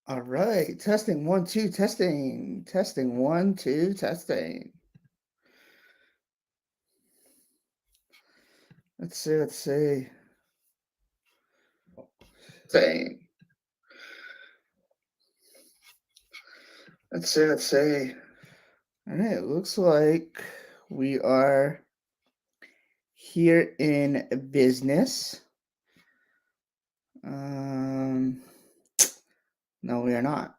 All right, testing 1 2 testing 1 2 testing. Let's see. Thing. Let's see. All right, it looks like we are here in business. No, we are not.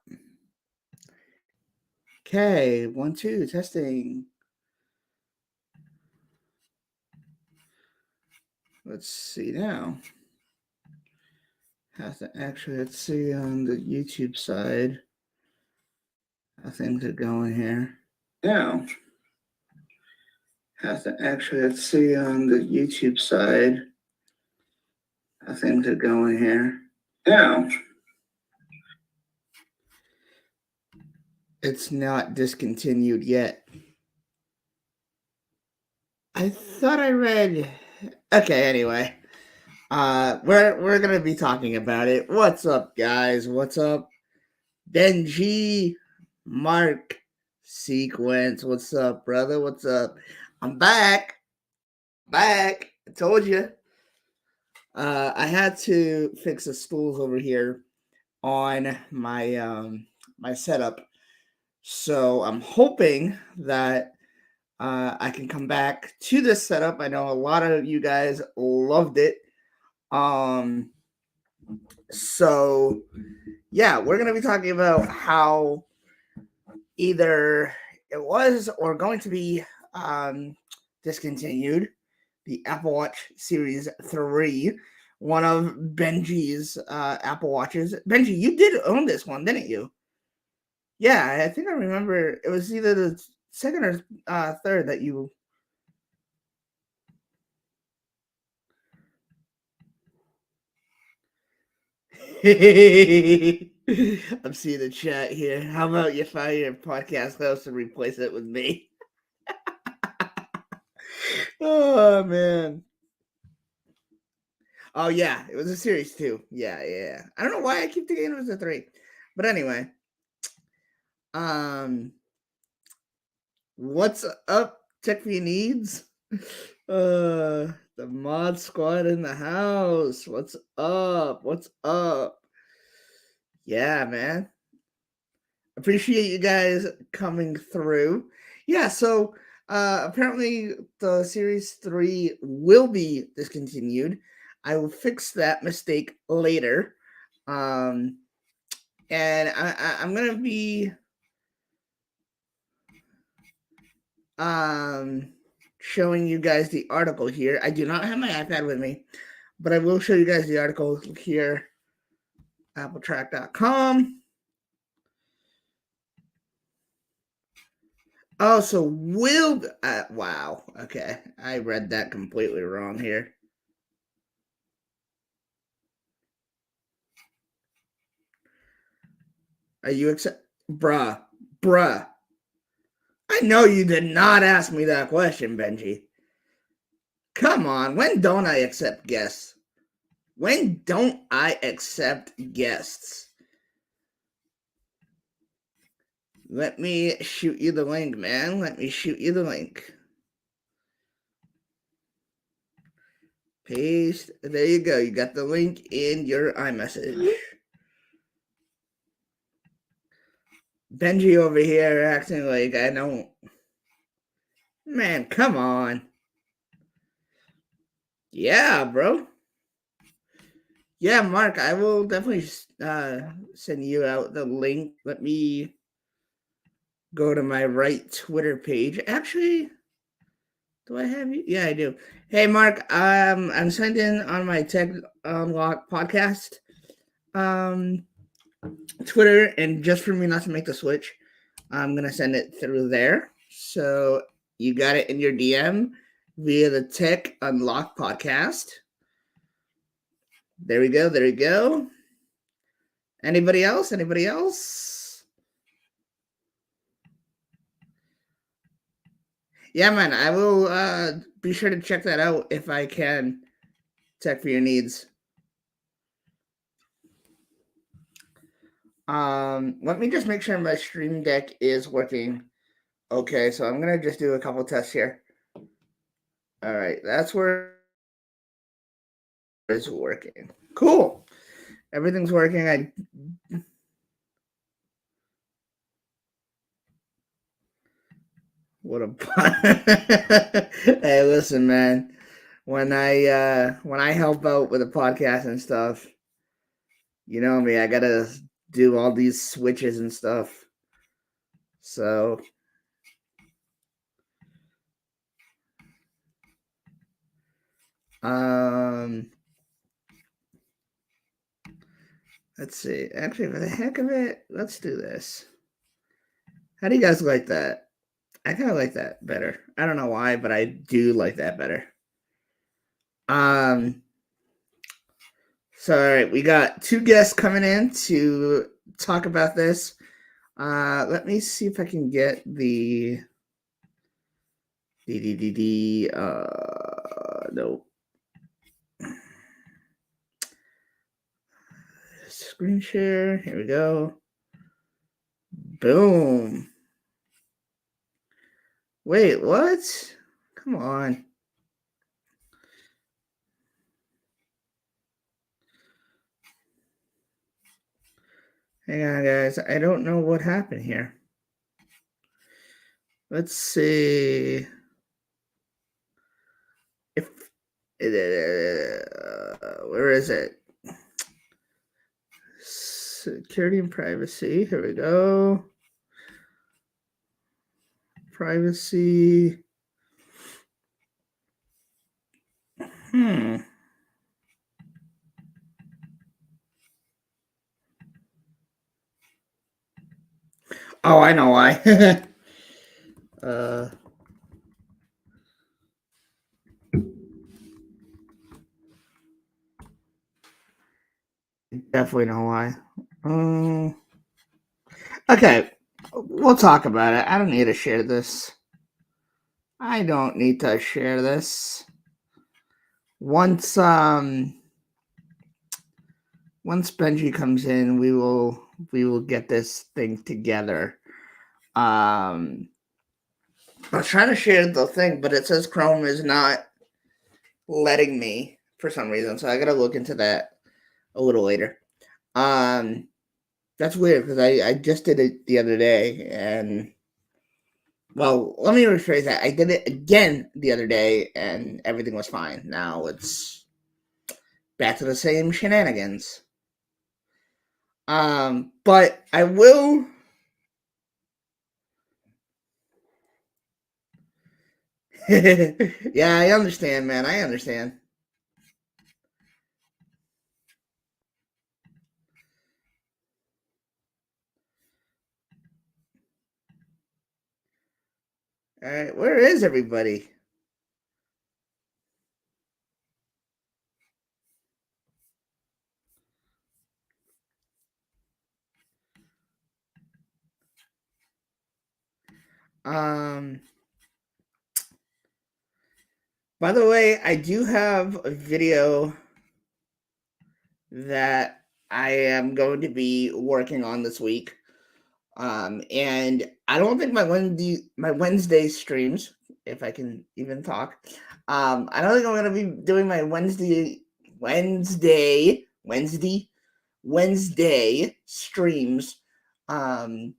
Okay, 1 2 testing. Let's see now. Have to actually let's see on the YouTube side how things are going here. Now, have to actually let's see on the YouTube side how things are going here. Now, it's not discontinued yet. I thought I read. Okay, anyway. We're gonna be talking about it. What's up, guys? What's up, Benji, Mark, Sequence? What's up, brother? What's up? I'm back. Back. I told you. I had to fix the stools over here on my setup, so I'm hoping that I can come back to this setup. I know a lot of you guys loved it. So yeah, we're gonna be talking about how either it was or going to be discontinued the Apple Watch Series 3, one of Benji's Apple Watches. Benji, you did own this one, didn't you? Yeah, I think I remember it was either the second or third that you. I'm seeing the chat here. How about you find your podcast host and replace it with me? Oh man. Oh yeah, it was a series 2. Yeah. I don't know why I keep thinking it was a 3, but anyway. Um, what's up, Tech for Your Needs? The mod squad in the house. What's up? What's up? Yeah, man. Appreciate you guys coming through. Yeah, so apparently the series 3 will be discontinued. I will fix that mistake later. And I'm gonna be showing you guys the article here. I do not have my iPad with me, but I will show you guys the article here. Appletrack.com. Oh, so will wow. Okay, I read that completely wrong here. Are you bruh? I know you did not ask me that question, Benji. Come on, when don't I accept guests? When don't I accept guests? Let me shoot you the link, man. Let me shoot you the link. Paste. There you go. You got the link in your iMessage. Benji over here acting like I don't. Man, come on. Yeah, bro. Yeah, Mark, I will definitely send you out the link. Let me go to my right Twitter page. Actually, do I have you? Yeah, I do. Hey, Mark, I'm signed in on my Tech Unlock podcast Twitter, and just for me not to make the switch, I'm gonna send it through there. So you got it in your DM via the Tech Unlock podcast. There we go. There we go. Anybody else? Anybody else? Yeah, man. I will be sure to check that out if I can. Tech for Your Needs. Let me just make sure my stream deck is working. Okay, so I'm gonna just do a couple tests here. All right, that's where it's working. Cool. Everything's working. What a hey, listen, man. When I help out with a podcast and stuff, you know me, I gotta do all these switches and stuff. So um let's see. Actually, for the heck of it, let's do this. How do you guys like that? I kind of like that better. I don't know why, but I do like that better. Um, so all right, we got two guests coming in to talk about this. Let me see if I can get the no screen share. Here we go. Boom. Wait, what? Come on. Hang on, guys. I don't know what happened here. Let's see if where is it? Security and privacy. Here we go. Privacy. Oh, I know why. Definitely know why. Okay, we'll talk about it. I don't need to share this. I don't need to share this. Once Benji comes in, we will get this thing together. I was trying to share the thing, but it says Chrome is not letting me for some reason, so I gotta look into that a little later. That's weird because I just did it the other day, and well, let me rephrase that. I did it again the other day, and everything was fine. Now it's back to the same shenanigans. But I will. Yeah, I understand, man. I understand. All right, where is everybody? Um, by the way, I do have a video that I am going to be working on this week. And I don't think my Wednesday streams, if I can even talk. I don't think I'm gonna be doing my Wednesday streams. Um,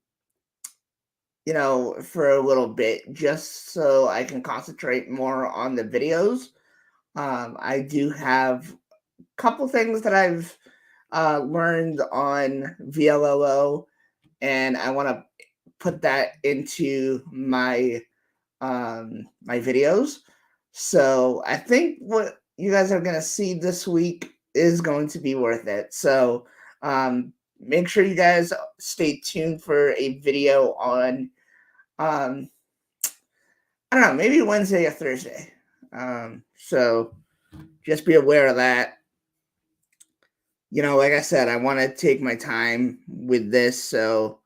for a little bit, just so I can concentrate more on the videos. I do have a couple things that I've learned on VLLO, and I want to put that into my my videos. So I think what you guys are gonna see this week is going to be worth it. So make sure you guys stay tuned for a video on um, I don't know, maybe Wednesday or Thursday. So just be aware of that. Like I said, I want to take my time with this, so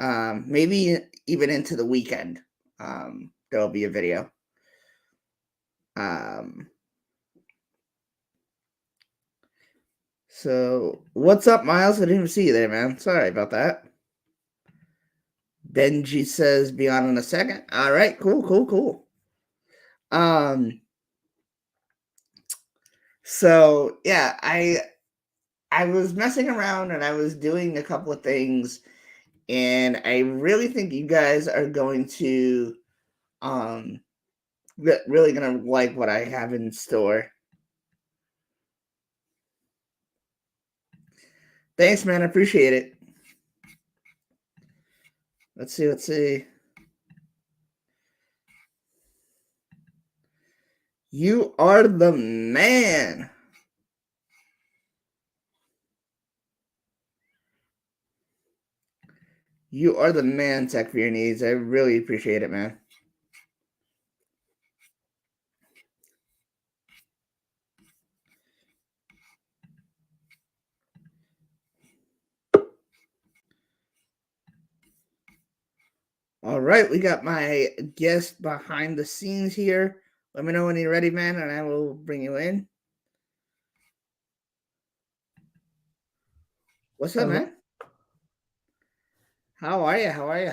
maybe even into the weekend, there'll be a video. Um, So, what's up, Miles? I didn't even see you there, man. Sorry about that. Benji says, be on in a second. All right, cool. Um, so yeah, I was messing around and I was doing a couple of things, and I really think you guys are going to um really gonna like what I have in store. Thanks, man. I appreciate it. Let's see. You are the man. You are the man, Tech for your needs. I really appreciate it, man. All right, we got my guest behind the scenes here. Let me know when you're ready, man, and I will bring you in. What's up, man? How are you?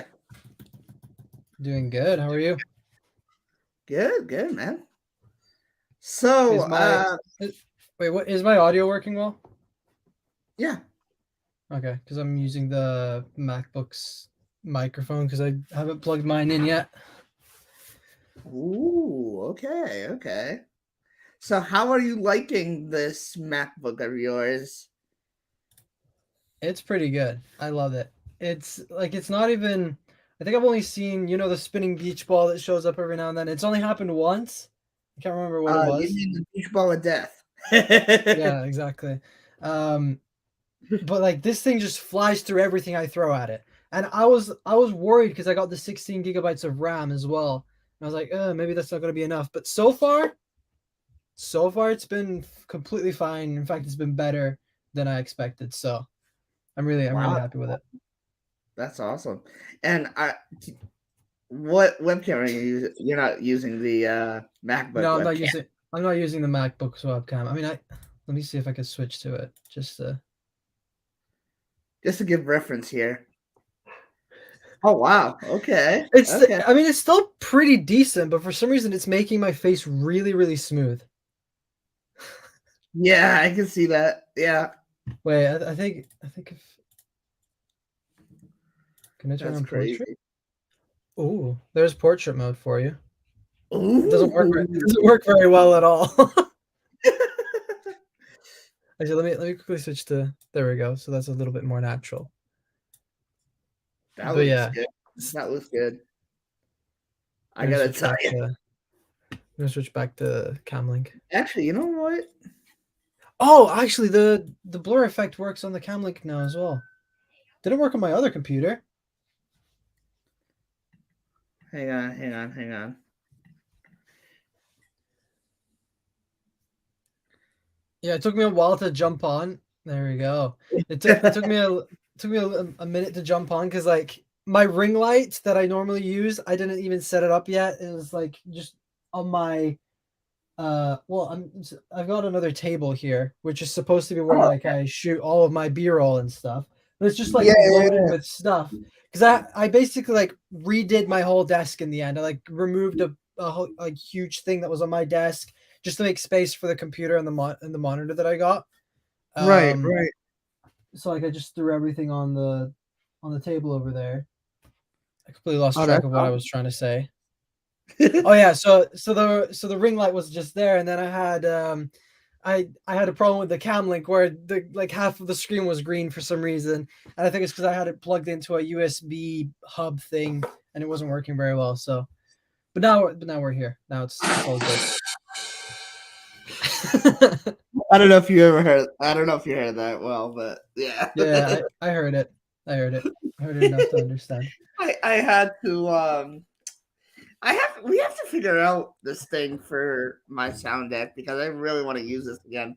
Doing good. How are you? Good, man. So, Is my wait, what is my audio working well? yeah. Okay, because I'm using the MacBook's microphone because I haven't plugged mine in yet. Ooh, okay. So, how are you liking this MacBook of yours? It's pretty good. I love it. It's not even. I think I've only seen the spinning beach ball that shows up every now and then. It's only happened once. I can't remember what it You was. mean the beach ball of death? Yeah, exactly. But like this thing just flies through everything I throw at it. And I was worried because I got the 16 gigabytes of RAM as well. And I was like, maybe that's not going to be enough. But so far it's been completely fine. In fact, it's been better than I expected. So I'm really Wow, happy with it. that's awesome. And what webcam are you using? You're not using the MacBook No, webcam, I'm not using the MacBook's webcam. I mean, let me see if I can switch to it. just to give reference here. Oh wow. Okay. It's Okay. I mean, it's still pretty decent, but for some reason it's making my face really really smooth. Yeah, I can see that. Yeah, Wait, I think if can I turn that's on portrait? crazy. Oh, there's portrait mode for you. It doesn't work. Ooh. It doesn't work very well at all. Actually, let me quickly switch to. There we go. So that's a little bit more natural. That But looks yeah, good. That looks good. I'm I gonna gotta switch tell back you. to. I'm gonna switch back to Camlink. Actually, you know what? Oh, actually, the blur effect works on the Camlink now as well. Didn't work on my other computer. Hang on. Yeah, it took me a while to jump on. There we go. It took me a minute to jump on because like my ring light that I normally use, I didn't even set it up yet. It was like just on my well, I've got another table here, which is supposed to be where Oh, like I shoot all of my B-roll and stuff. But it's just like loaded yeah. with stuff because I basically like redid my whole desk in the end. I like removed a whole like huge thing that was on my desk just to make space for the computer and the monitor that I got. Right, Um, right. so like I just threw everything on the table over there. I completely lost Oh, track that's of what I awesome. was trying to say. Oh yeah, so the ring light was just there, and then I had a problem with the cam link where the like half of the screen was green for some reason, and I think it's because I had it plugged into a USB hub thing and it wasn't working very well. So, but now we're here. Now it's all good. I don't know if you ever heard. I don't know if you heard that well, but yeah. Yeah, I heard it. I heard it. I heard it enough to understand. I had to we have to figure out this thing for my sound deck because I really want to use this again.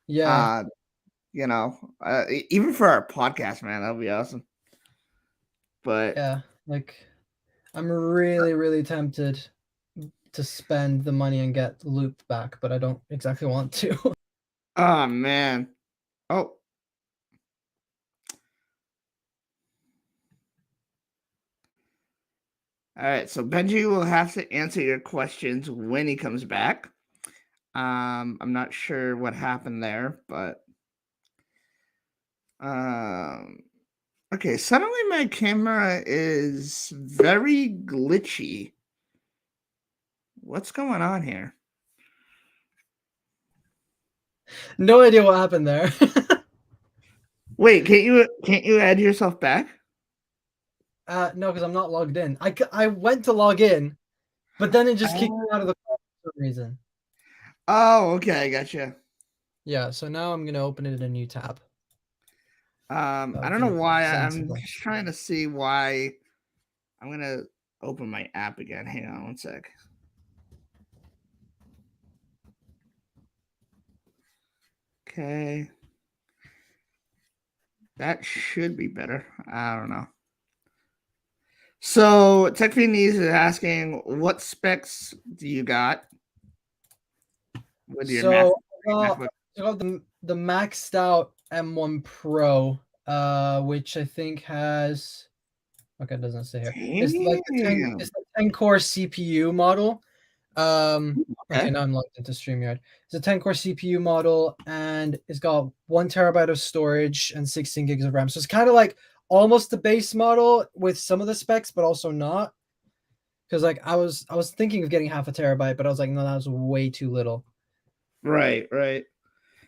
Yeah, Uh, even for our podcast, man, that'd be awesome. But yeah. Like I'm really, really tempted to spend the money and get Loop back, but I don't exactly want to. oh man. Oh. All right, so Benji will have to answer your questions when he comes back. I'm not sure what happened there, but um, okay. Suddenly, my camera is very glitchy. What's going on here? No idea what happened there. Wait, can't you add yourself back? No, because I'm not logged in. I went to log in, but then it just kicked me out of the Oh, call for some reason. okay, I gotcha. Yeah, so now I'm gonna open it in a new tab. That I would don't know be why. I'm sensible. just trying to see why. I'm gonna open my app again. Hang on one sec. Okay. That should be better. I don't know. So TechFeed is asking, what specs do you got with your So MacBook? I got the maxed out M1 Pro, which I think has okay, it doesn't say here. Damn. It's the 10 core CPU model. Okay, Okay. now I'm logged into StreamYard. It's a 10 core CPU model, and it's got 1 terabyte of storage and 16 gigs of RAM. So it's kind of like almost the base model with some of the specs, but also not. Because like I was thinking of getting half a terabyte, but I was like, no, that was way too little. Right, right.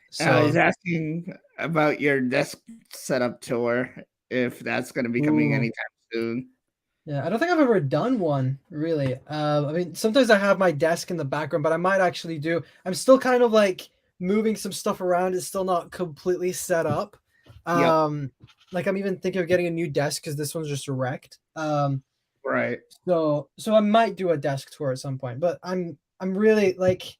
He's So, asking about your desk setup tour, if that's going to be coming ooh, anytime soon. yeah, I don't think I've ever done one really. I mean, sometimes I have my desk in the background, but I might actually do. I'm still kind of like moving some stuff around. It's still not completely set up. Yep. Like I'm even thinking of getting a new desk because this one's just wrecked. Right. So I might do a desk tour at some point. But I'm really like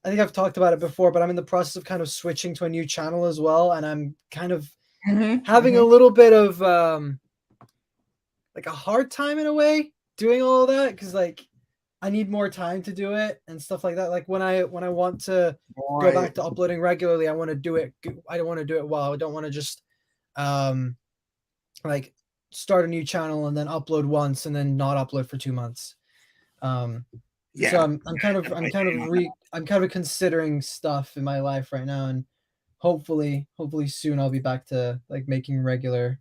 I think I've talked about it before, but I'm in the process of kind of switching to a new channel as well, and I'm kind of having a Mhm. little bit of like a hard time in a way doing all of that because like I need more time to do it and stuff like that. Like when I want to go back Right. to uploading regularly, I want to do it. I don't want to do it well. I don't want to just um like start a new channel and then upload once and then not upload for 2 months. Um, so Yeah. I'm kind of considering stuff in my life right now, and hopefully soon I'll be back to like making regular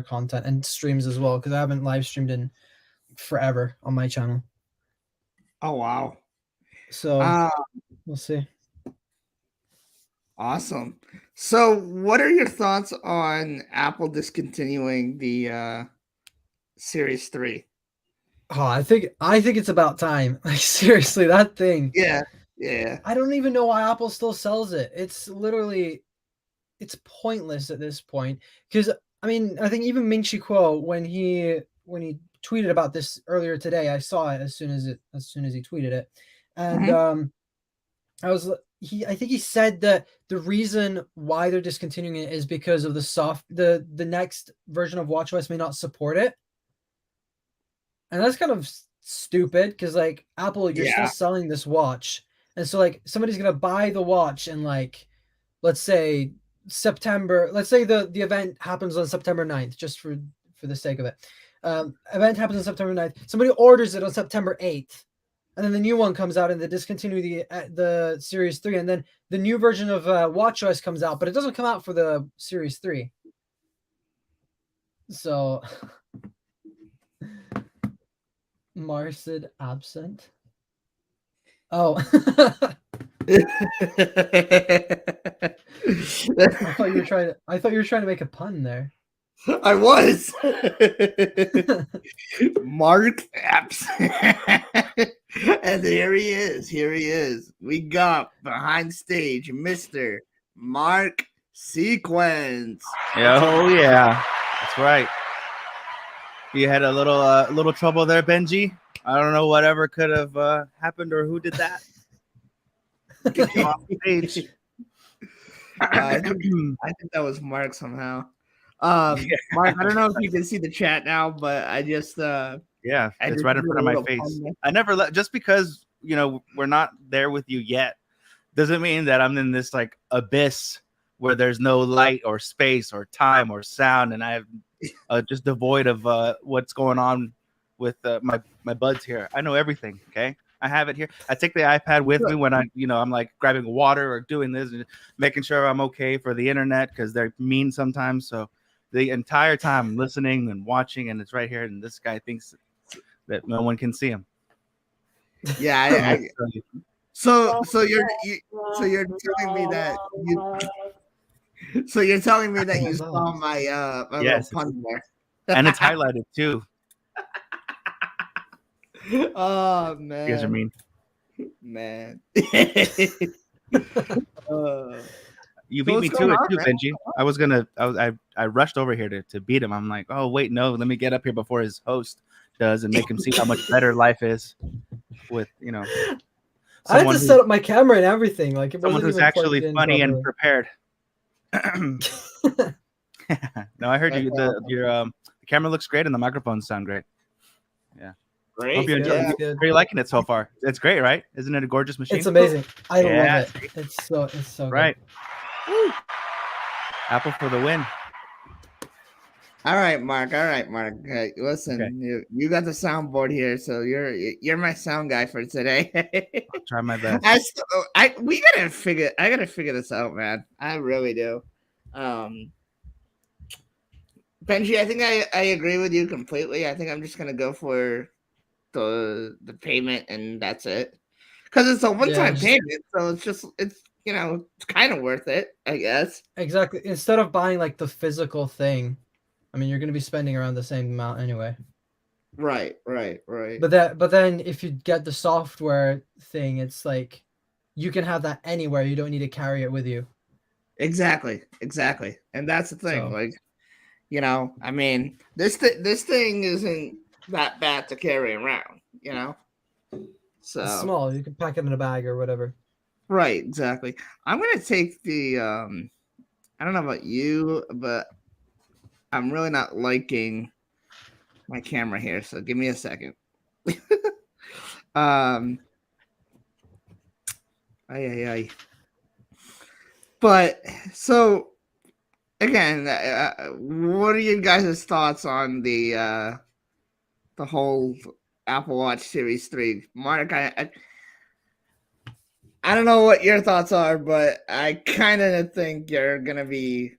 content and streams as well because I haven't live streamed in forever on my channel. Oh, wow. So Uh, we'll see. awesome. So, what are your thoughts on Apple discontinuing the Series 3? Oh, I think it's about time. Like seriously, that thing. Yeah. Yeah. I don't even know why Apple still sells it. It's literally it's pointless at this point. Because I mean, I think even Ming Chi Kuo when he tweeted about this earlier today, I saw it as soon as he tweeted it, and Mhm. I think he said that the reason why they're discontinuing it is because of the next version of WatchOS may not support it. And that's kind of stupid because like Apple, you're still Yeah. selling this watch. And so like somebody's gonna buy the watch and like let's say let's say the event happens on September 9th, just for the sake of it. Event happens on September 9th. Somebody orders it on September 8th. And then the new one comes out and they discontinue the Series 3. And then the new version of WatchOS comes out, but it doesn't come out for the Series 3. So Marcid absent. Oh, I thought you were trying to make a pun there. I was. Mark Epps. And here he is. Here he is. We got behind stage Mr. Mark Sequence. Oh yeah, that's right. You had a little trouble there, Benji. I don't know whatever could have happened or who did that. Get you off stage. I think that was Mark somehow. Mark, I don't know if you can see the chat now, but I just Yeah, I it's just right in did front a of my little face. pun there. I never let just because we're not there with you yet doesn't mean that I'm in this like abyss where there's no light or space or time or sound, and I have just devoid of what's going on with my buds here. I know everything. Okay, I have it here. I take the iPad with me when I'm like grabbing water or doing this and making sure I'm okay for the internet because they're mean sometimes. So the entire time I'm listening and watching, and it's right here, and this guy thinks that no one can see him. Yeah, so you're telling me that you're telling me that you saw my my little pun there, and it's highlighted too. Oh man, You guys are mean, man. You beat me to it too, Benji. I rushed over here to beat him. I'm like, oh wait, no, let me get up here before his host does and make him see how much better life is with I had to set up my camera and everything. Like it someone wasn't who's even actually funny and prepared. No, I heard you. The camera looks great and the microphones sound great. Yeah. Great. Hope you enjoy. Are you liking it so far? It's great, right? Isn't it a gorgeous machine? It's amazing. I love it. It's so right. Good. Apple for the win. All right, Mark. Hey, listen, okay. You got the soundboard here, so you're my sound guy for today. I'll try my best. I gotta figure this out, man. I really do. Benji, I think I agree with you completely. I think I'm just gonna go for the payment and that's it, because it's a one-time payment, so it's kind of worth it, I guess. Exactly. Instead of buying like the physical thing, I mean, you're going to be spending around the same amount anyway. Right. But then if you get the software thing, it's like you can have that anywhere. You don't need to carry it with you. Exactly. And that's the thing. So, like, I mean, this thing isn't that bad to carry around, So it's small. You can pack it in a bag or whatever. Right. Exactly. I'm going to take the, I don't know about you, but I'm really not liking my camera here, so give me a second. But so again, what are you guys' thoughts on the whole Apple Watch Series 3? Mark, I don't know what your thoughts are, but I kind of think you're gonna be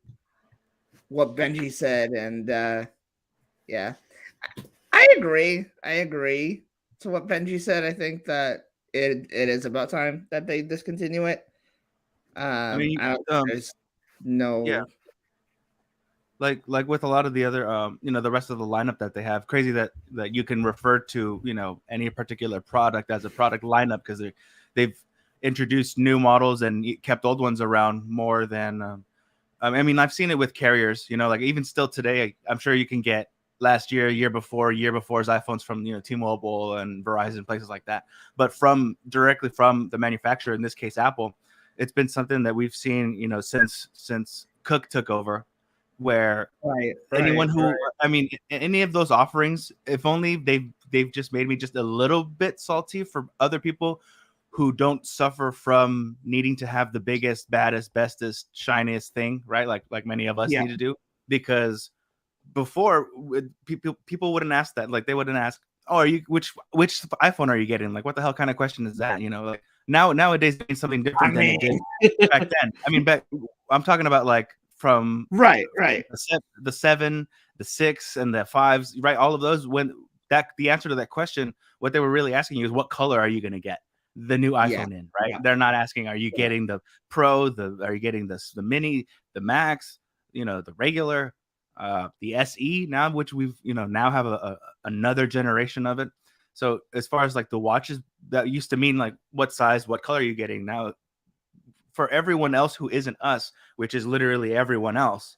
what Benji said, and yeah, I agree to what Benji said. I think that it is about time that they discontinue it. I mean, there's no. Yeah. Like with a lot of the other, the rest of the lineup that they have, crazy that you can refer to, any particular product as a product lineup because they've introduced new models and kept old ones around more than. I mean, I've seen it with carriers, like even still today, I'm sure you can get last year before's iPhones from, T-Mobile and Verizon, places like that. But directly from the manufacturer, in this case, Apple, it's been something that we've seen, since Cook took over, where anyone who, I mean, any of those offerings, if only they've just made me just a little bit salty for other people who don't suffer from needing to have the biggest, baddest, bestest, shiniest thing, right? Like many of us need to do, because before people wouldn't ask that. Like they wouldn't ask, "Oh, are you which iPhone are you getting?" Like, what the hell kind of question is that? Like nowadays it means something different than it did back then. I mean, I'm talking about like from right the 7, the 6, and the 5s, right? All of those, when the answer to that question, what they were really asking you is, what color are you going to get the new iPhone in, right? They're not asking, are you getting the Pro, are you getting the Mini, the Max, the regular, the SE now, which we've now have another generation of it. So as far as like the watches, that used to mean like what size, what color are you getting. Now for everyone else who isn't us, which is literally everyone else,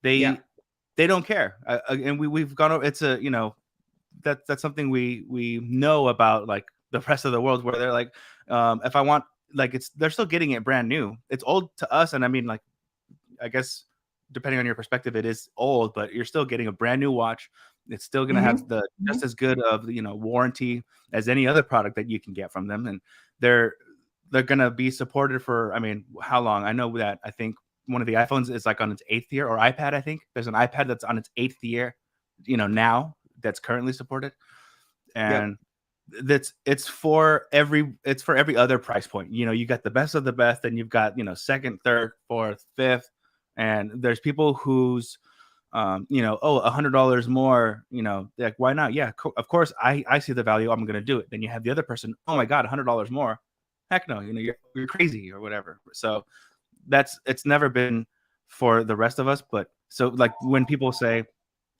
they don't care. And we've gone, it's a, that's something we know about, like the rest of the world, where they're like, if I want, like, they're still getting it brand new. It's old to us. And I mean, like, I guess depending on your perspective, it is old, but you're still getting a brand new watch. It's still going to have the just as good of warranty as any other product that you can get from them, and they're going to be supported for, I mean, how long? I know that I think one of the iPhones is like on its 8th year, or iPad. I think there's an iPad that's on its 8th year, now that's currently supported, and it's for every other price point. You got the best of the best, and you've got second, third, fourth, fifth, and there's people who's $100 more, like, why not? Yeah, of course, I see the value, I'm gonna do it. Then you have the other person, oh my god, $100 more, heck no, you're crazy or whatever. So it's never been for the rest of us. But so, like, when people say,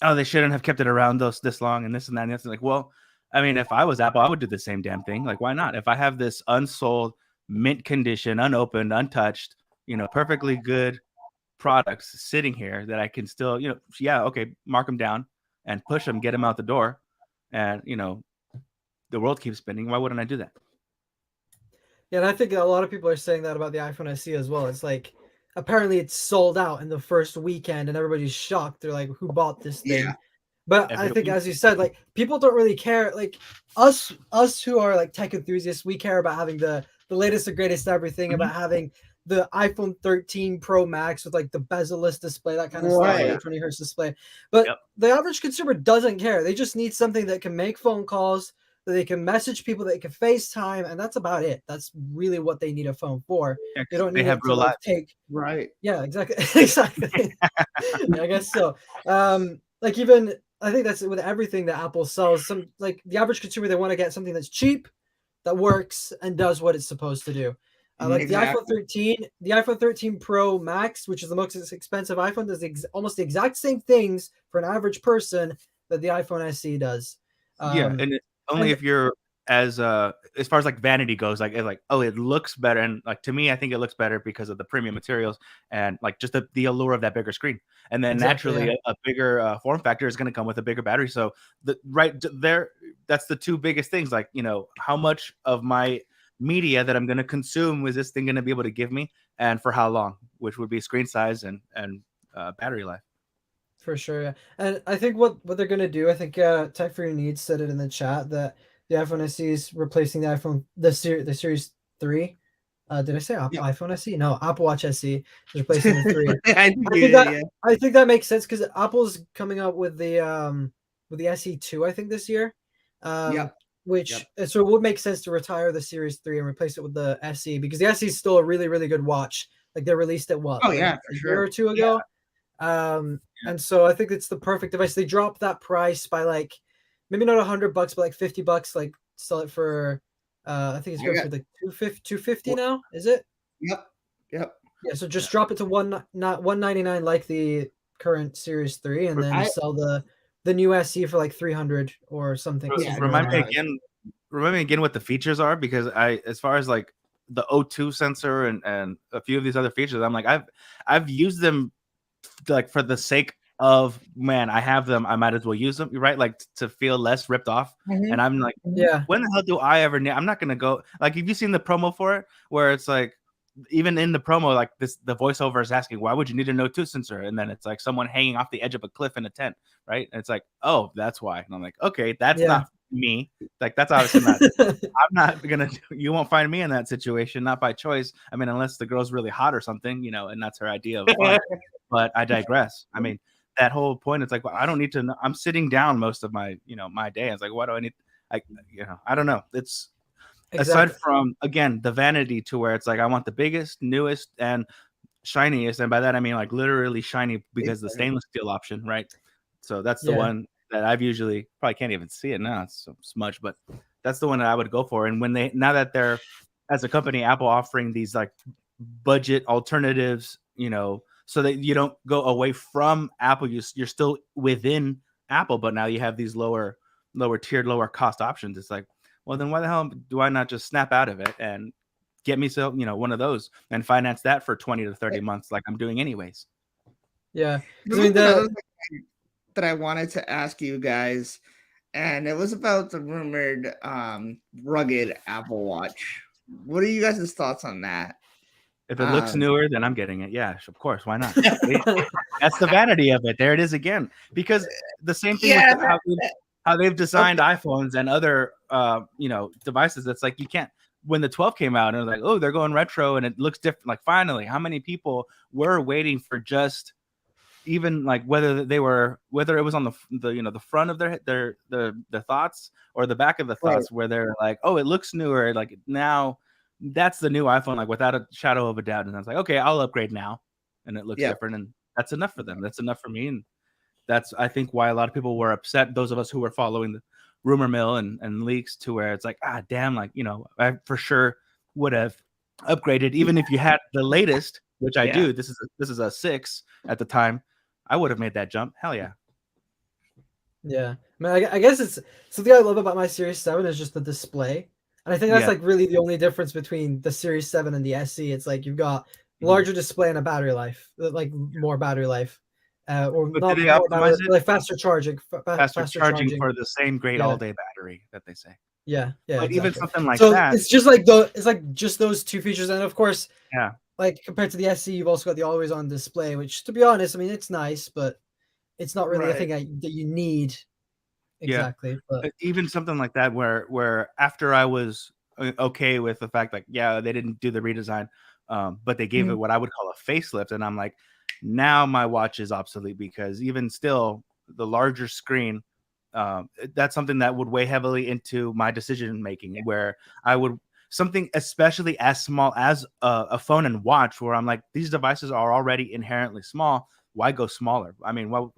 oh, they shouldn't have kept it around this long and this and that, and it's like, well, I mean, if I was Apple, I would do the same damn thing. Like, why not? If I have this unsold, mint condition, unopened, untouched, perfectly good products sitting here that I can still, okay, mark them down and push them, get them out the door, and the world keeps spinning. Why wouldn't I do that? Yeah, and I think a lot of people are saying that about the iPhone SE as well. It's like, apparently it's sold out in the first weekend and everybody's shocked. They're like, who bought this thing? Yeah. But I think, as you said, like, people don't really care. Like, us who are like tech enthusiasts, we care about having the latest and greatest everything, about having the iPhone 13 Pro Max with like the bezel-less display, that kind of stuff, like 20 hertz display. But the average consumer doesn't care. They just need something that can make phone calls, that they can message people, that they can FaceTime, and that's about it. That's really what they need a phone for. Yeah, they don't need have to like, take Yeah, exactly. Exactly. Yeah, I guess so. Like, even I think that's with everything that Apple sells. Some, like, the average consumer, they want to get something that's cheap, that works, and does what it's supposed to do. Like the iPhone 13 Pro Max, which is the most expensive iPhone, does almost the exact same things for an average person that the iPhone SE does. And only if you're as far as like vanity goes, like, oh, it looks better, and like, to me, I think it looks better because of the premium materials and like just the allure of that bigger screen. And then naturally, a bigger form factor is going to come with a bigger battery. So that's the two biggest things. Like, how much of my media that I'm going to consume is this thing going to be able to give me, and for how long, which would be screen size and battery life. For sure, yeah. And I think what they're going to do, I think Tech for Your Needs said it in the chat, that the iPhone SE is replacing the Series 3. Did I say iPhone SE? No, Apple Watch SE is replacing the 3. I think that makes sense, because Apple's coming out with the SE2, I think, this year. So it would make sense to retire the Series 3 and replace it with the SE, because the SE is still a really, really good watch. Like, they released it a year or two ago. And so I think it's the perfect device. They dropped that price by like, maybe not $100, but like $50. Like, sell it for I think it's going for like $250 now. Is it? Yep. Yeah. So just drop it to $199 like the current Series 3, and then sell the new SE for like $300 or something. Remind me again what the features are, because as far as like the O2 sensor and a few of these other features, I'm like, I've used them like for the sake of, man, I have them, I might as well use them, right? Like, to feel less ripped off. And I'm like, when the hell do I ever need? I'm not gonna go, like, have you seen the promo for it, where it's like, even in the promo, like, the voiceover is asking, why would you need an O2 sensor? And then it's like someone hanging off the edge of a cliff in a tent, right? And it's like, oh, that's why. And I'm like, okay, that's not me. Like, that's obviously not. I'm not gonna. You won't find me in that situation, not by choice. I mean, unless the girl's really hot or something, and that's her idea of fun. But I digress. I mean, that whole point, it's like, well, I don't need to know. I'm sitting down most of my, my day. It's like, why do I need? I don't know. It's aside from, again, the vanity, to where it's like, I want the biggest, newest, and shiniest, and by that I mean like literally shiny, because the stainless steel option, right? So that's the one that I've usually, probably can't even see it now, it's so smudged, but that's the one that I would go for. And when now that they're, as a company, Apple, offering these like budget alternatives, so that you don't go away from Apple, you're still within Apple, but now you have these lower tiered, lower cost options. It's like, well, then why the hell do I not just snap out of it and get me one of those and finance that for 20 to 30 months, like I'm doing anyways? Yeah. I mean, that I wanted to ask you guys, and it was about the rumored rugged Apple Watch. What are you guys' thoughts on that? If it looks newer, then I'm getting it. Yeah, of course. Why not? That's the vanity of it. There it is again. Because the same thing with how they've designed iPhones and other devices. It's like, you can't. when the 12 came out, and it was like, oh, they're going retro and it looks different. Like, finally, how many people were waiting for just even like whether it was on the front of their thoughts or the back of the thoughts, where they're like, oh, it looks newer. Like, now that's the new iPhone, like without a shadow of a doubt. And I was like, okay, I'll upgrade now, and it looks different, and that's enough for them. That's enough for me, and that's, I think, why a lot of people were upset. Those of us who were following the rumor mill and leaks, to where it's like, damn, like, I for sure would have upgraded, even if you had the latest, which I do. This is a 6 at the time. I would have made that jump. Hell yeah. Yeah, I mean, I guess it's something I love about my Series 7 is just the display, and I think that's like really the only difference between the Series 7 and the SE. It's like you've got larger display and a battery life, like more battery life, or But not did they more battery, optimize it? like faster charging, Faster charging for the same great all-day battery that they say. Yeah, But exactly. even something like so that, it's just like just those two features, and of course, like compared to the SE, you've also got the always-on display, which, to be honest, I mean, it's nice, but it's not really a thing that you need. Exactly. But even something like that, where after I was okay with the fact, like, they didn't do the redesign, but they gave it what I would call a facelift, and I'm like, now my watch is obsolete, because even still, the larger screen, that's something that would weigh heavily into my decision making, where I would something especially as small as a phone and watch, where I'm like, these devices are already inherently small. Why go smaller? I mean, well,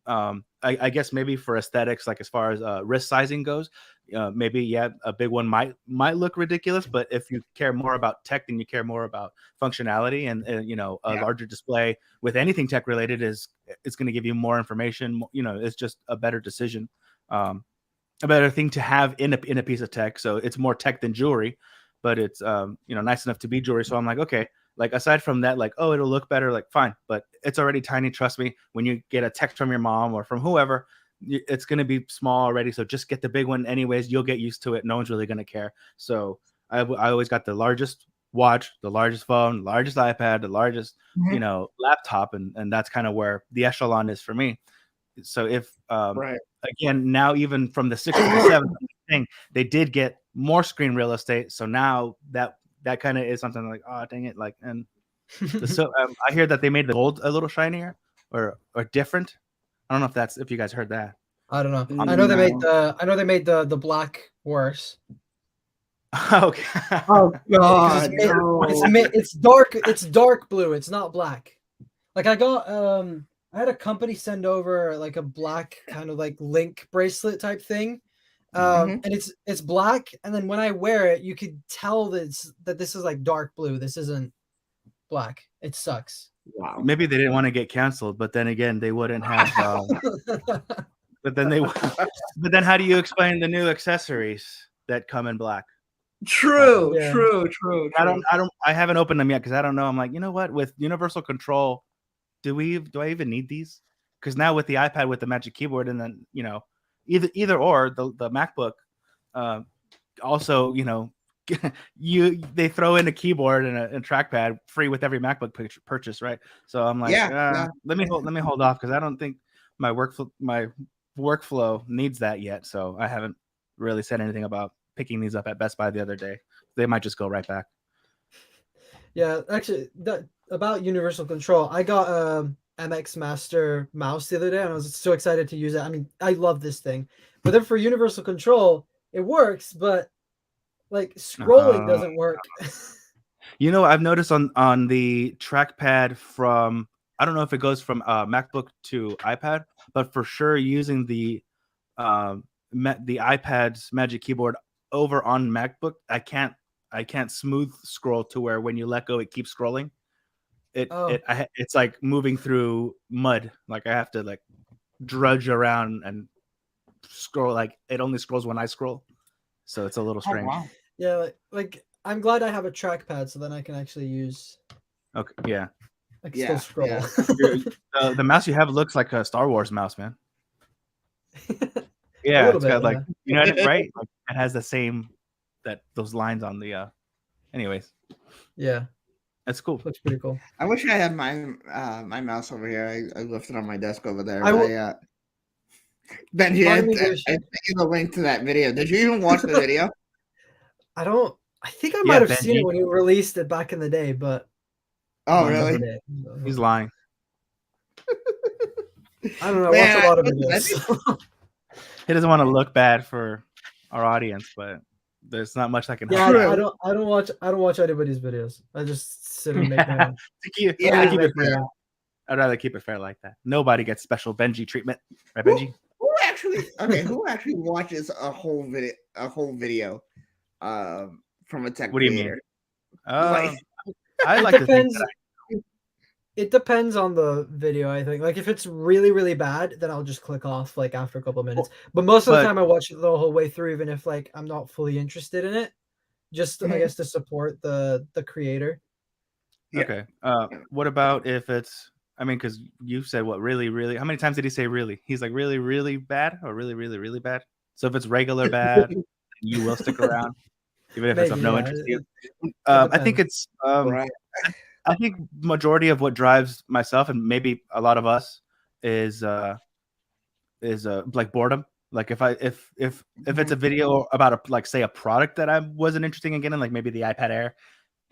I guess maybe for aesthetics, like as far as wrist sizing goes, maybe a big one might look ridiculous, but if you care more about tech than you care more about functionality, and a larger display with anything tech related it's going to give you more information. It's just a better decision, a better thing to have in a piece of tech. So it's more tech than jewelry, but it's nice enough to be jewelry. So I'm like, okay. Like, aside from that, like, oh, it'll look better, like, fine, but it's already tiny. Trust me, when you get a text from your mom or from whoever, it's going to be small already. So just get the big one anyways. You'll get used to it. No one's really going to care. So I always got the largest watch, the largest phone, the largest iPad, the largest, laptop. And that's kind of where the echelon is for me. So if, again, now even from the 6 to the 7 thing, they did get more screen real estate. So now that kind of is something like, oh, dang it. Like, and I hear that they made the gold a little shinier or different. I don't know if you guys heard that. I don't know. I know they made the black worse. Okay. Oh God. It's dark blue. It's not black. Like, I got I had a company send over like a black kind of like link bracelet type thing. And it's black, and then when I wear it, you could tell that this is like dark blue. This isn't black. It sucks. Wow. Maybe they didn't want to get canceled, but then again, they wouldn't have. But then how do you explain the new accessories that come in black? True. I haven't opened them yet because I don't know. I'm like, you know what? With universal control, do I even need these? Because now with the iPad with the Magic Keyboard, and then either or the MacBook, also they throw in a keyboard and a trackpad free with every MacBook purchase, right? So I'm like, let me hold off, because I don't think my workflow needs that yet. So I haven't really said anything about picking these up at Best Buy the other day. They might just go right back. Yeah, actually, about universal control, I got MX Master mouse the other day, and I was so excited to use it. I mean, I love this thing, but then for universal control, it works, but like scrolling doesn't work. I've noticed on the trackpad from, I don't know if it goes from MacBook to iPad, but for sure using the iPad's Magic Keyboard over on MacBook, I can't smooth scroll to where when you let go, it keeps scrolling. It's like moving through mud. Like, I have to like drudge around and scroll. Like, it only scrolls when I scroll, so it's a little strange. Oh, wow. Yeah, like I'm glad I have a trackpad, so then I can actually use. Okay, yeah. I can still scroll. Yeah. The mouse you have looks like a Star Wars mouse, man. Yeah, it's got like right. Like, it has the same those lines on the. Anyways. Yeah. That's cool. Looks pretty cool. I wish I had my my mouse over here. I left it on my desk over there. Benji, I sent you the link to that video. Did you even watch the video? I don't I think I Yeah, might have seen Benji. it when he released it back in the day, but Oh, not really? every day. He's lying. I don't know. I watch Man, a lot of listen, I videos. He doesn't want to look bad for our audience, but there's not much that can help. Yeah, True. I don't watch anybody's videos. I just sit and make my own. Yeah, I'd, keep it my fair. own. I'd rather keep it fair like that. Nobody gets special Benji treatment, right, Benji? Who actually watches a whole video from a tech What do you mean? creator? Like, I It like to think depends. that It depends on the video, I think. Like if it's really, really bad, then I'll just click off like after a couple of minutes. But most of the But- time I watch it the whole way through, even if like I'm not fully interested in it. Just I guess to support the creator. Yeah. Okay. What about if it's? I mean, because you said what really, really. How many times did he say really? He's like really, really bad, or really, really, really bad. So if it's regular bad, you will stick around, even if it's of Maybe, no yeah. interest to you. It I think depends. it's. right. I think majority of what drives myself and maybe a lot of us is like boredom. Like if it's a video about like say a product that I wasn't interested in getting, like maybe the iPad Air,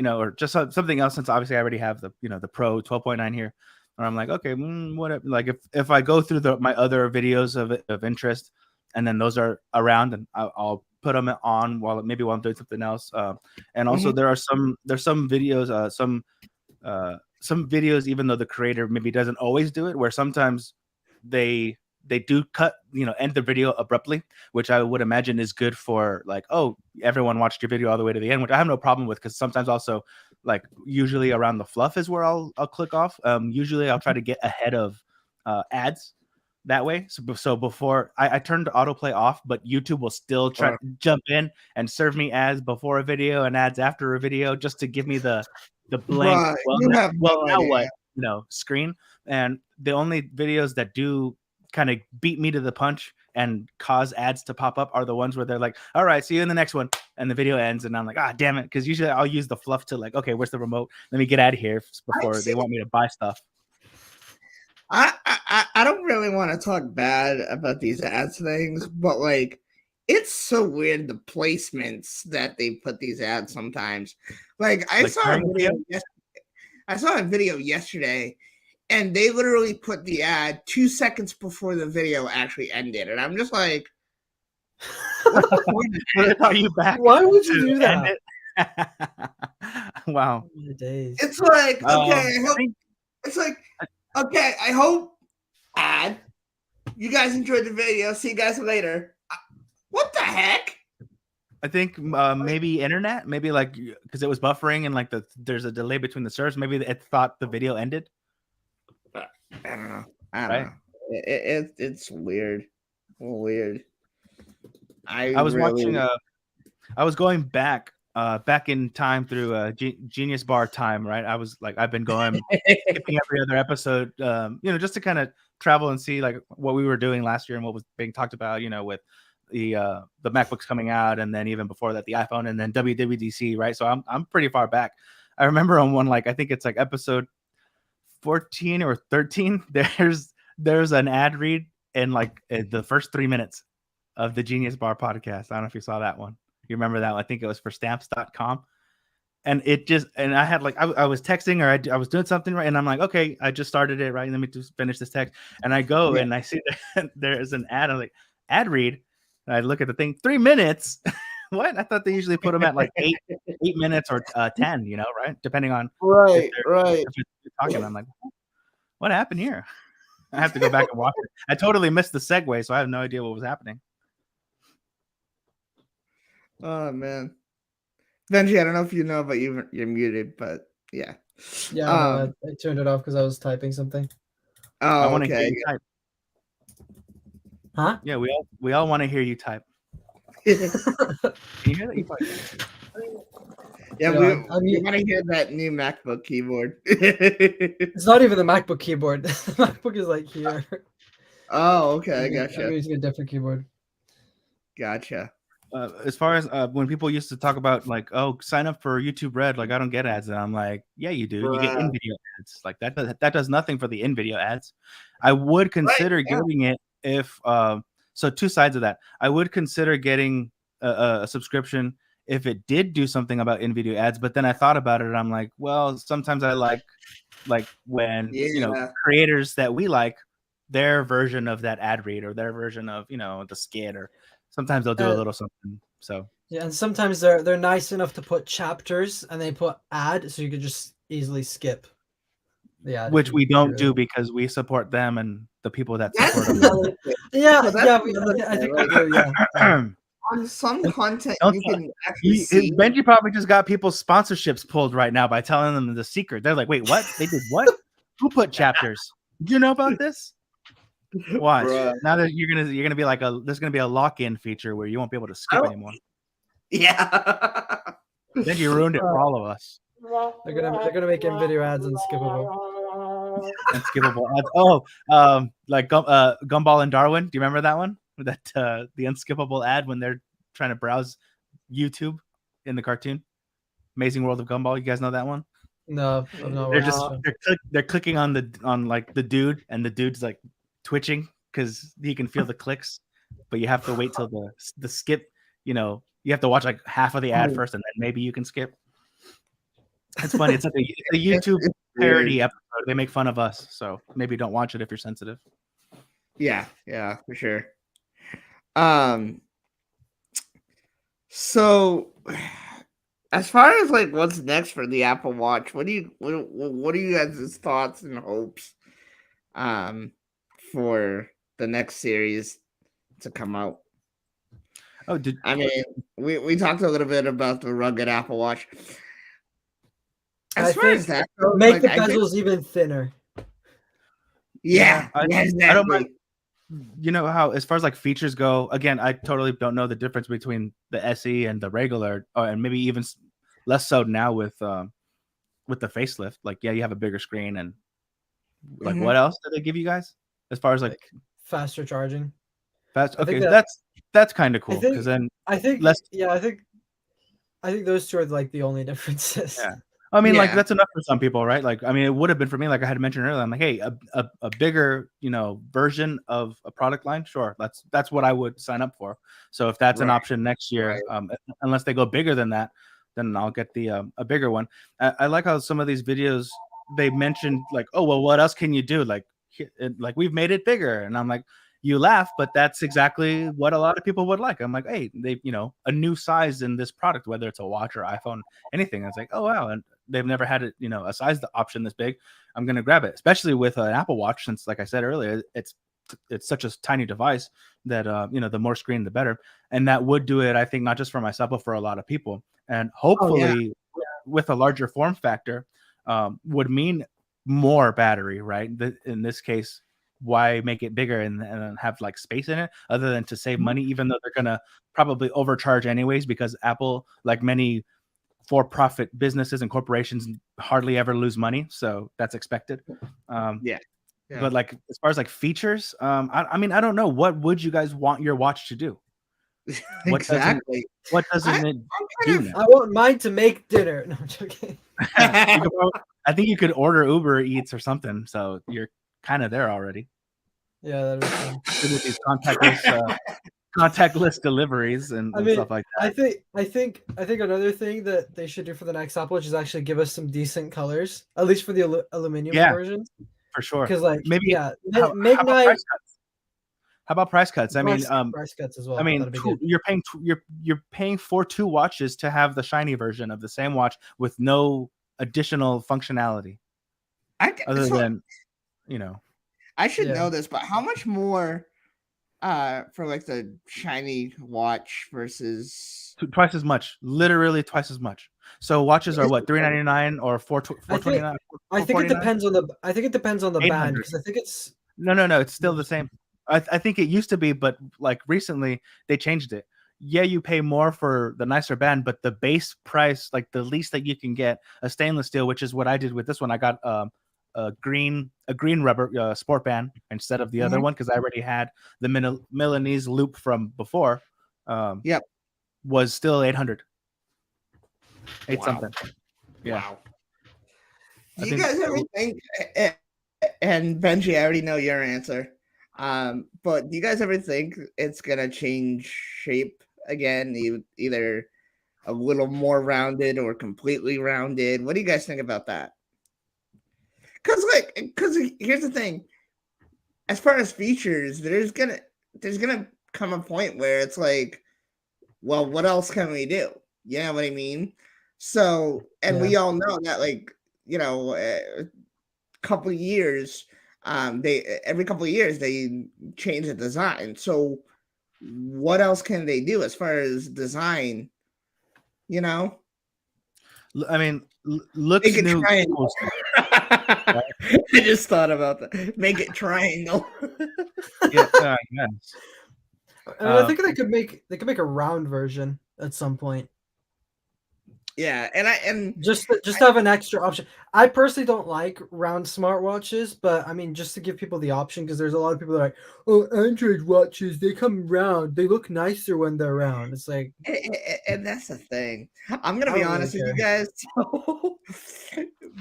or just something else. Since obviously I already have the the Pro 12.9 here, and I'm like, okay, what? Like if I go through my other videos of interest, and then those are around, and I'll put them on while I'm doing something else. And also there's some videos, some videos, even though the creator maybe doesn't always do it, where sometimes they do cut, end the video abruptly, which I would imagine is good for like, oh, everyone watched your video all the way to the end, which I have no problem with, because sometimes also like usually around the fluff is where I'll click off. Usually I'll try to get ahead of ads that way. So before I turned autoplay off, but YouTube will still try to jump in and serve me ads before a video and ads after a video, just to give me the blank. Right. Well, You have well, no now idea. what? Screen. And the only videos that do kind of beat me to the punch and cause ads to pop up are the ones where they're like, all right, see you in the next one, and the video ends, and I'm like, ah, damn it, because usually I'll use the fluff to like, okay, where's the remote, let me get out of here before they want me to buy stuff. I don't really want to talk bad about these ads things, but like it's so weird the placements that they put these ads sometimes. Like I saw a video yesterday, and they literally put the ad 2 seconds before the video actually ended, and I'm just like, what's the point of that? Are you back? Why would you do that? Wow. It's like, okay, I hope ad. You guys enjoyed the video. See you guys later. What the heck? I think maybe internet, maybe like because it was buffering and like there's a delay between the servers. Maybe it thought the video ended. I don't know. It's weird. Weird. I was watching. I was going back in time through Genius Bar time, right? I was like, I've been going skipping every other episode, just to kind of travel and see like what we were doing last year and what was being talked about, with the MacBooks coming out, and then even before that the iPhone, and then WWDC, right? So I'm pretty far back. I remember on one, like I think it's like episode 14 or 13, there's an ad read in like the first 3 minutes of the Genius Bar podcast. I don't know if you saw that one. You remember that one? I think it was for stamps.com. And it just, and I had like, I was texting, or I was doing something, right? And I'm like, okay, I just started it, right? Let me just finish this text. And I go and I see that there's an ad. I'm like, ad read. And I look at the thing, 3 minutes. What? I thought they usually put them at like 8 minutes or 10, right? Depending on right. If it's talking. I'm like, what happened here? I have to go back and watch it. I totally missed the segue, so I have no idea what was happening. Oh man, Benji, I don't know if you know, but you're muted. But yeah. Yeah, no, I turned it off because I was typing something. Oh, I want to okay. hear you type. Huh? Yeah, we all want to hear you type. Can you hear that? You probably can. Yeah, we want to hear that new MacBook keyboard. It's not even the MacBook keyboard. The MacBook is like here. Oh, okay, gotcha. I'm using a different keyboard. Gotcha. As far as when people used to talk about like, oh, sign up for YouTube Red, like I don't get ads, and I'm like, yeah, you do. You get in-video ads. Like that does nothing for the in-video ads. I would consider getting it if so. Two sides of that. I would consider getting a subscription if it did do something about in-video ads. But then I thought about it, and I'm like, well, sometimes I like when creators that we like, their version of that ad read or their version of the skit, or sometimes they'll do a little something. So yeah, and sometimes they're nice enough to put chapters and they put ad, so you could just easily skip the ad. Which we don't do because we support them and the people that support them. I think we do. Yeah. On some content, you can actually see. Benji probably just got people's sponsorships pulled right now by telling them the secret. They're like, "Wait, what? They did what? Who put chapters? Do you know about this?" Watch. Bruh. Now that you're gonna be like there's gonna be a lock-in feature where you won't be able to skip anymore. Yeah. Benji ruined it for all of us. They're gonna make in-video ads unskippable. Unskippable ads. Like Gumball and Darwin. Do you remember that one? That the unskippable ad when they're trying to browse YouTube in the cartoon Amazing World of Gumball. You guys know that one? No, they're clicking on the dude, and the dude's like twitching because he can feel the clicks, but you have to wait till the skip. You have to watch like half of the ad first, and then maybe you can skip. It's funny. It's like a YouTube parody episode. They make fun of us, so maybe don't watch it if you're sensitive. Yeah, for sure. So as far as like what's next for the Apple Watch, what are you guys' thoughts and hopes for the next series to come out? We talked a little bit about the rugged Apple Watch. As far as that goes, make the bezels even thinner. Yeah, exactly. I don't mind. You know how, as far as like features go, again, I totally don't know the difference between the SE and the regular, and maybe even less so now with the facelift. Like, yeah, you have a bigger screen, and like, what else did they give you guys as far as like faster charging? Okay, that's kind of cool because then I think those two are like the only differences. Yeah. I mean, like that's enough for some people, right? Like, I mean, it would have been for me, like I had mentioned earlier. I'm like, hey, a bigger, version of a product line, sure, that's what I would sign up for. So if that's an option next year, unless they go bigger than that, then I'll get the a bigger one. I like how some of these videos they mentioned like, oh well, what else can you do? Like we've made it bigger, and I'm like, you laugh, but that's exactly what a lot of people would like. I'm like, hey, they, a new size in this product, whether it's a watch or iPhone, anything. It's like, oh wow, and they've never had it, a size option this big. I'm gonna grab it, especially with an Apple Watch, since, like I said earlier, it's such a tiny device that the more screen the better, and that would do it, I think, not just for myself but for a lot of people, and hopefully with a larger form factor would mean more battery, right? In this case, why make it bigger and have like space in it other than to save money, even though they're gonna probably overcharge anyways, because Apple, like many for-profit businesses and corporations, hardly ever lose money, so that's expected. But like as far as like features, I mean, I don't know, what would you guys want your watch to do? What doesn't it do now? I want mine to make dinner. No, I'm joking. I think you could order Uber Eats or something, so you're kind of there already. Yeah, that is fun. With these contactless deliveries and stuff like that. I think another thing that they should do for the next Apple Watch is actually give us some decent colors, at least for the aluminum version. For sure. Because like maybe how about price cuts? I mean, price cuts as well. I mean, you're paying for two watches to have the shiny version of the same watch with no additional functionality. Other than, I should know this, but how much more for like the shiny watch versus twice as much, literally twice as much. So watches are what, $399 or $429? I think it depends on the band, because I think it's no, it's still the same. I think it used to be, but like recently they changed it. Yeah, you pay more for the nicer band, but the base price, like the least that you can get, a stainless steel, which is what I did with this one. I got a green rubber sport band instead of the other one, because I already had the Milanese loop from before. Was still 800. Something. Yeah. Wow. Do you guys ever think? And Benji, I already know your answer. But do you guys ever think it's gonna change shape again? Either a little more rounded or completely rounded? What do you guys think about that? Because here's the thing. As far as features, there's gonna come a point where it's like, well, what else can we do? You know what I mean? So, and Yeah. we all know that, like, couple of years, they every couple of years they change the design. So, what else can they do as far as design? You know, I mean, make looks it new. triangle. equals- I just thought about that. Make it triangle. Yeah, yes. I mean, I think they could make a round version at some point. Yeah, and Just to have an extra option. I personally don't like round smartwatches, but I mean, just to give people the option, because there's a lot of people that are like, oh, Android watches, they come round, they look nicer when they're round. It's like, and that's the thing. I'm gonna I be don't really honest with you care. guys. So,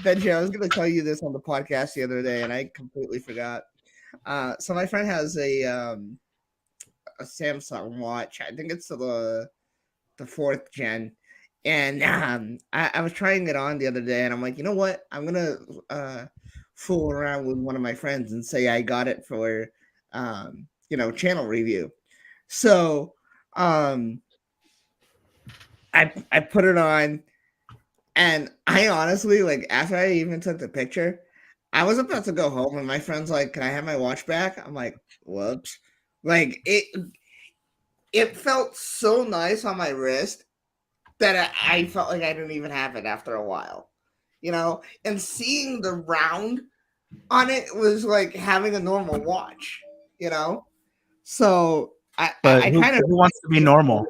Benji, I was gonna tell you this on the podcast the other day, and I completely forgot. So my friend has a Samsung watch. I think it's the fourth gen. And I was trying it on the other day, and I'm like, you know what? I'm gonna fool around with one of my friends and say I got it for channel review. So I put it on, and I honestly, like, after I even took the picture, I was about to go home, and my friend's like, "Can I have my watch back?" I'm like, "Whoops!" Like it felt so nice on my wrist that I felt like I didn't even have it after a while, and seeing the round on it was like having a normal watch, you know. So But I who kind of wants to be normal?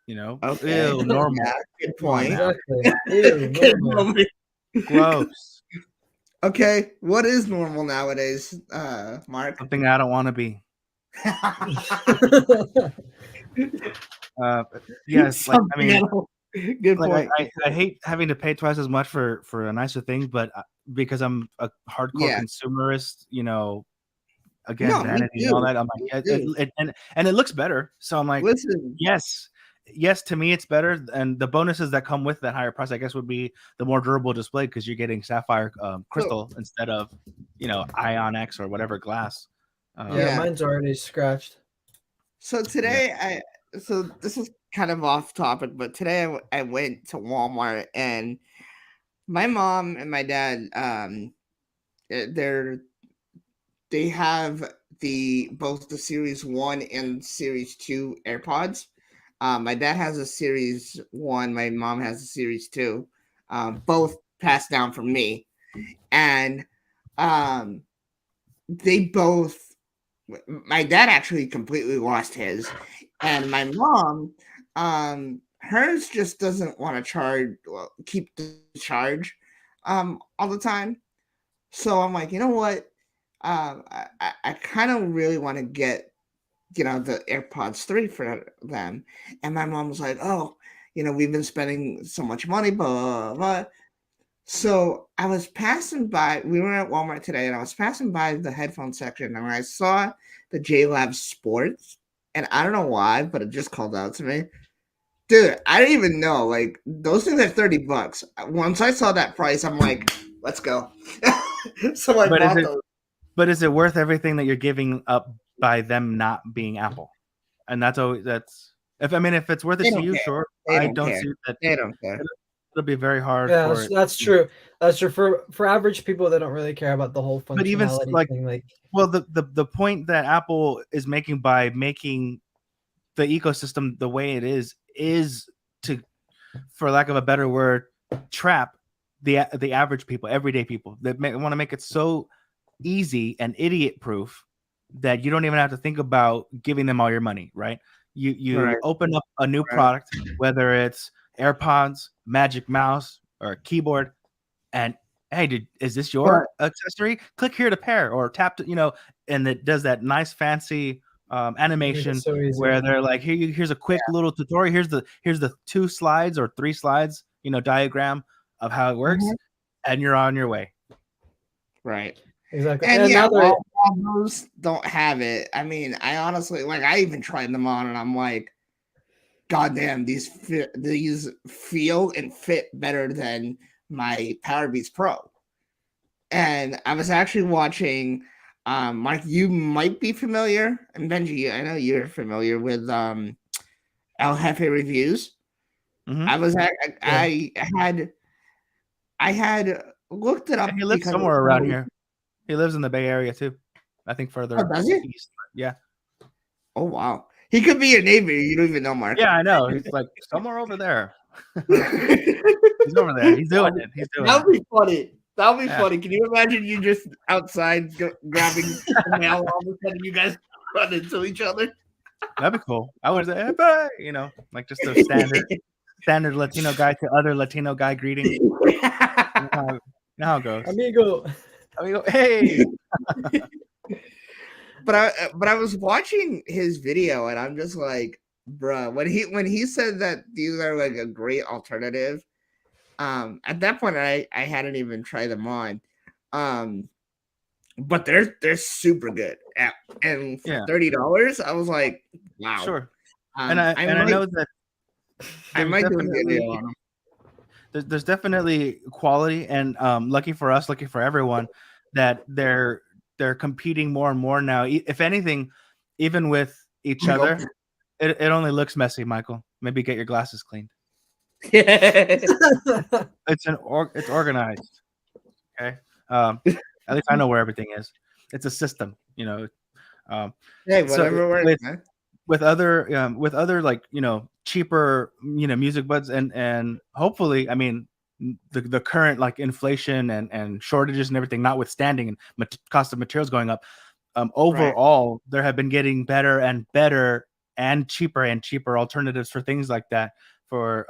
okay, Ew, normal. yeah, good Come on point. now. Exactly. Ew, Good normal. moment. Gross. Okay, what is normal nowadays, Mark? Something I don't want to be. Yes, like I mean, Good like point. I hate having to pay twice as much for a nicer thing, but because I'm a hardcore Yeah. consumerist, again, No, me vanity and all too. that. I'm like, Me too. and it looks better. So I'm like, Listen, yes, to me it's better. And the bonuses that come with that higher price, I guess, would be the more durable display because you're getting sapphire crystal instead of Ion X or whatever glass. Yeah, Yeah. mine's already scratched. so today so this is kind of off topic, but today I went to Walmart, and my mom and my dad they have both the Series 1 and Series 2 AirPods. My dad has a Series 1, my mom has a Series 2. Both passed down from me. And they both, my dad actually completely lost his. And my mom, hers just doesn't want to keep the charge all the time. So I'm like, you know what? I kind of really want to get, the AirPods 3 for them. And my mom was like, oh, we've been spending so much money, blah, blah, blah. So I was passing by, we were at Walmart today, and I was passing by the headphone section, and I saw the JLab Sports, and I don't know why, but it just called out to me. Dude, I didn't even know. Like, those things are $30. Once I saw that price, I'm like, let's go. So I But bought those. But is it worth everything that you're giving up by them not being Apple? And that's if it's worth They it to don't you, care. sure. They I don't don't care. see that. They don't care. It'll be very hard Yeah, for it. that's true. That's true. For average people that don't really care about the whole But even functionality thing, like well, the point that Apple is making by making the ecosystem the way it is to, for lack of a better word, trap the average people, everyday people that want to make it so easy and idiot proof that you don't even have to think about giving them all your money, right? You Right. open up a new product, whether it's AirPods, Magic Mouse, or a keyboard, and hey, is this your accessory? Click here to pair, or tap to, and it does that nice fancy animation so easy. where they're like, here's a quick little tutorial. Here's the 2 slides or 3 slides, diagram of how it works, and you're on your way. Right. Exactly. And And yeah, now they're while those don't have it, I mean, I honestly, like, I even tried them on, and I'm like, goddamn, these feel and fit better than my Powerbeats Pro. And I was actually watching. Mark, you might be familiar, and Benji, I know you're familiar with El Jefe Reviews. Mhm. I was I had looked it up He lives because somewhere around here. He lives in the Bay Area too. I think further does he? east. Yeah. Oh wow, he could be your neighbor. You don't even know, Mark. Yeah, I know. He's like somewhere over there. He's over there. He's doing it. He's doing That it. would be funny. That would be Yeah. funny. Can you imagine you just outside grabbing the mail, all of a sudden you guys run into each other? That'd be cool. I would say, hey, bye, you know, like just a standard Latino guy to other Latino guy greeting. You know how it goes. Amigo. Hey. But I was watching his video and I'm just like, bruh, when he said that these are like a great alternative, at that point I hadn't even tried them on. But they're super good. And for $30, I was like, wow. Sure. And I know that I might do a video on them. There's definitely quality, and lucky for us, lucky for everyone, that they're competing more and more now. If anything, even with each other, it only looks messy. Michael, maybe get your glasses cleaned. It's organized. Okay. At least I know where everything is. It's a system, you know. Hey, whatever so works, man. with other like, you know, cheaper, you know, music buds, and hopefully, I mean, the current like inflation and shortages and everything notwithstanding, and cost of materials going up, overall there have been getting better and better and cheaper alternatives for things like that, for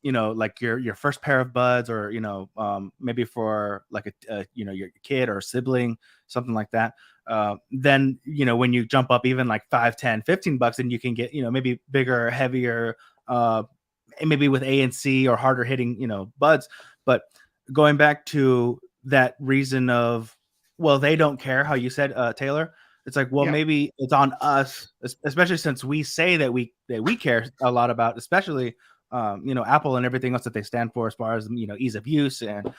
you know, like your first pair of buds, or you know, maybe for like a you know, your kid or sibling, something like that. Then, you know, when you jump up even like $5, $10, $15, and you can get, you know, maybe bigger, heavier, maybe with ANC or harder hitting, you know, buds. But going back to that reason of, well, they don't care, how you said, Taylor. It's like, well, maybe it's on us, especially since we say that we care a lot about, especially you know, Apple and everything else that they stand for as far as, you know, ease of use and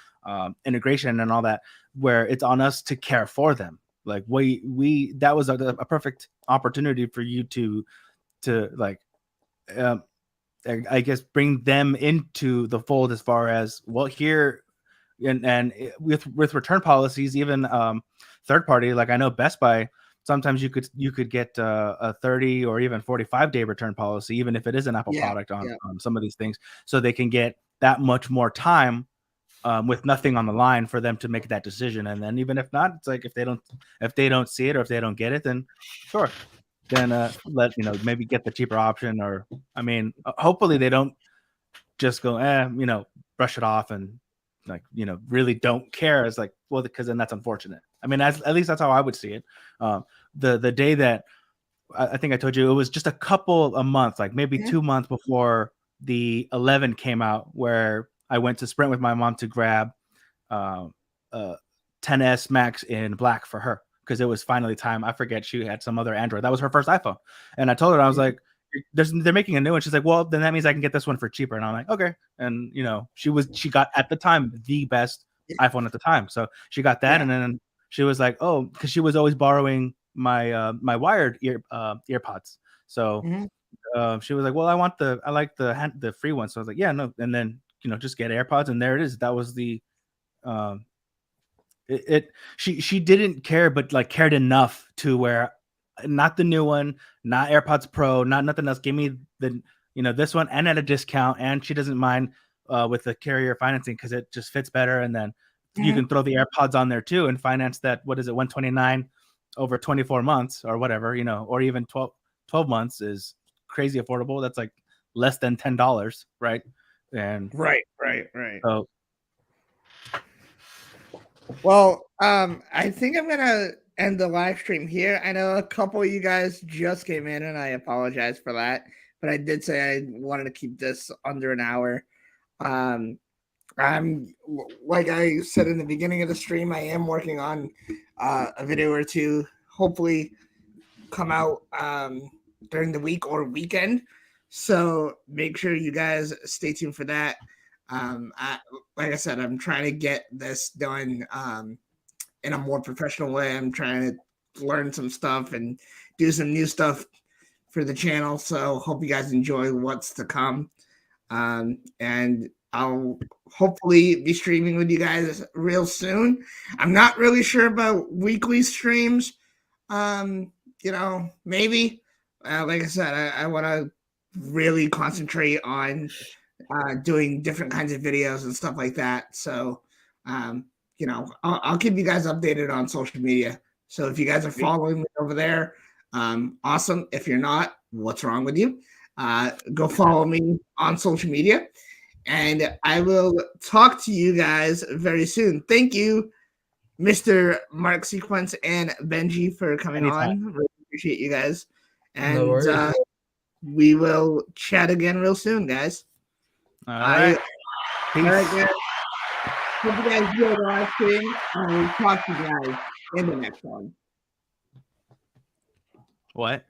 integration and all that, where it's on us to care for them. Like we that was a perfect opportunity for you to like I guess bring them into the fold, as far as, well, here, and with return policies, even third party, like I know Best Buy, sometimes you could get a 30 or even 45-day return policy, even if it is an Apple product on some of these things, so they can get that much more time with nothing on the line for them to make that decision. And then even if not, it's like, if they don't see it, or if they don't get it, then sure, then let, you know, maybe get the cheaper option. Or, I mean, hopefully they don't just go, you know, brush it off and, like, you know, really don't care. It's like, well, because then that's unfortunate. I mean, at least that's how I would see it. The day that I think I told you, it was just a month, like maybe 2 months before the 11 came out, where I went to Sprint with my mom to grab 10s Max in black for her, because it was finally time. I forget, she had some other Android. That was her first iPhone. And I told her, I was like, they're making a new one. She's like, well, then that means I can get this one for cheaper. And I'm like, okay. And, you know, she got, at the time, the best iPhone at the time. So she got that. And then she was like, oh, because she was always borrowing my my wired earpods. So she was like, well, I like the free one. So I was like, yeah, no. And then, you know, just get AirPods, and there it is. That was the she didn't care, but like cared enough to where, not the new one, not AirPods Pro, not nothing else. Give me the, you know, this one, and at a discount, and she doesn't mind with the carrier financing, because it just fits better. And then you can throw the AirPods on there too and finance that. What is it, $129 over 24 months or whatever, you know, or even 12 months is crazy affordable. That's like less than $10, right? And right. So, well, I think I'm gonna end the live stream here. I know a couple of you guys just came in, and I apologize for that, but I did say I wanted to keep this under an hour. I'm, like I said in the beginning of the stream, I am working on a video or two, hopefully come out during the week or weekend. So make sure you guys stay tuned for that. Like I said, I'm trying to get this done in a more professional way. I'm trying to learn some stuff and do some new stuff for the channel. So hope you guys enjoy what's to come. And I'll hopefully be streaming with you guys real soon. I'm not really sure about weekly streams. Maybe. Like I said, I want to really concentrate on doing different kinds of videos and stuff like that. So, I'll keep you guys updated on social media. So if you guys are following me over there, awesome. If you're not, what's wrong with you? Go follow me on social media, and I will talk to you guys very soon. Thank you, Mr. Mark Sequence and Benji, for coming on. Really appreciate you guys. And we will chat again real soon, guys. All right. All right, guys. Hope you guys enjoyed the live stream. And we'll talk to you guys in the next one. What?